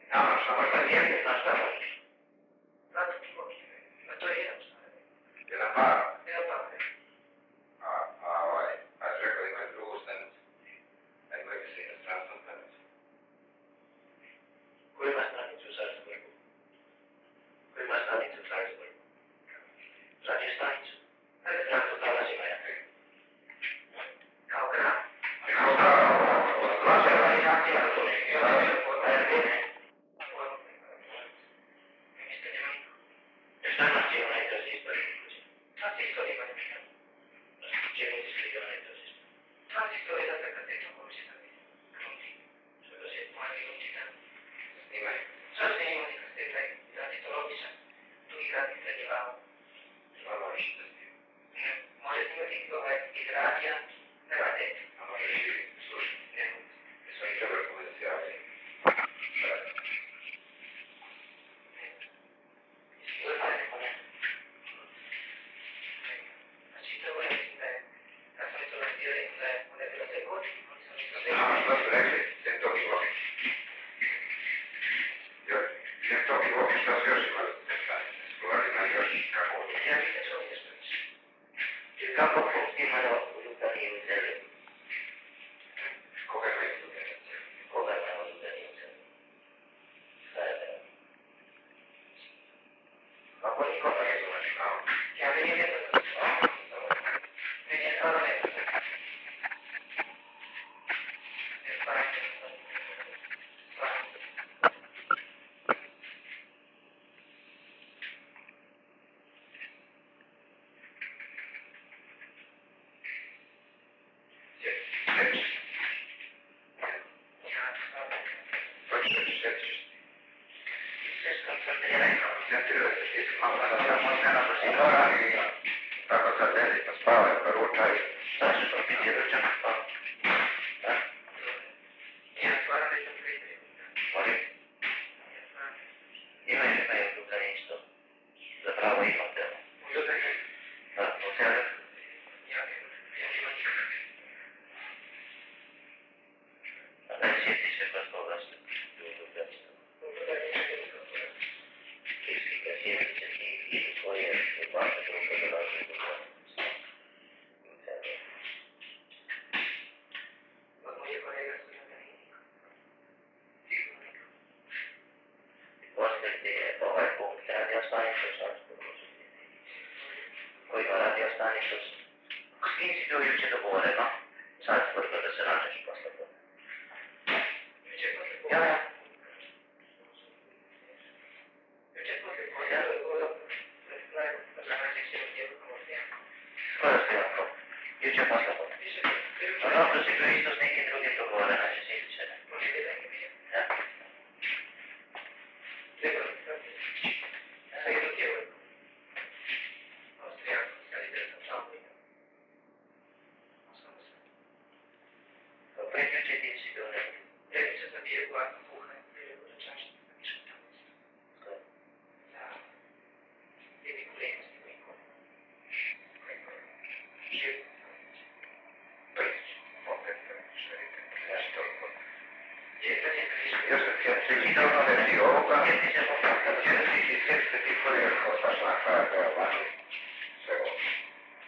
No está bien, no está mal. To je jednostavno. Jedan par? Jedan par. A čekaj, imaju drugu stanicu. A imaju se i na strasnu stanicu. Ko ima stanicu u Salzburgu? Ko ima stanicu u Salzburgu? Zadnju stanicu. Grad u Kalazima, ja. Kao grad. Kao grad. Vaša organizacija, to ne. Šta znači onaj tranzistor? Tranzistor ima nešto. Čemu misli onaj tranzistor? Tranzistor je dakle kasetom koju se stavi. Klonci. Što je kaset mali klonci tam. Snimaju. Sad snimaju kaseta i tranzistor običan. Drugi grad je predjevao. Stvarno ništa snimaju. Može snimati iz radija na kasetu. A možeš i slušati. Ne. Sve im treba komunikacije. Što su rekli? Centovi bloki. Centovi bloki, šta su još imali? Govorili nam još kako ovo. Ja bih se čuo nešto više. Kako imaju unutarnji uzeli? Koga imaju unutarnji? Koga imaju unutarnji uzeli? Šta je to? Kako nikoga ne znaš? Ja meni ne znam. Meni je stvarno ne znam. S kim si bio jučer dogovoreno? Salzburgo da se nađeš posle toga. Ja. Skoro ste ovako. Jučer posle toga. A dobro si bio isto s nekim drugim dogovoreno, će se ići ne. Ja.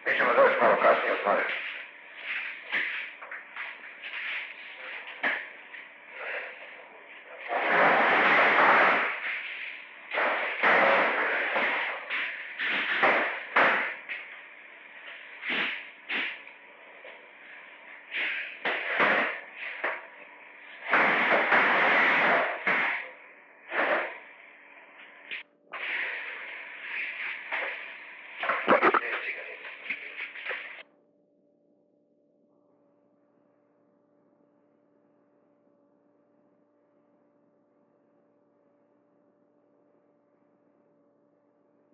Mi ćemo doći malo kasnije otvoriti.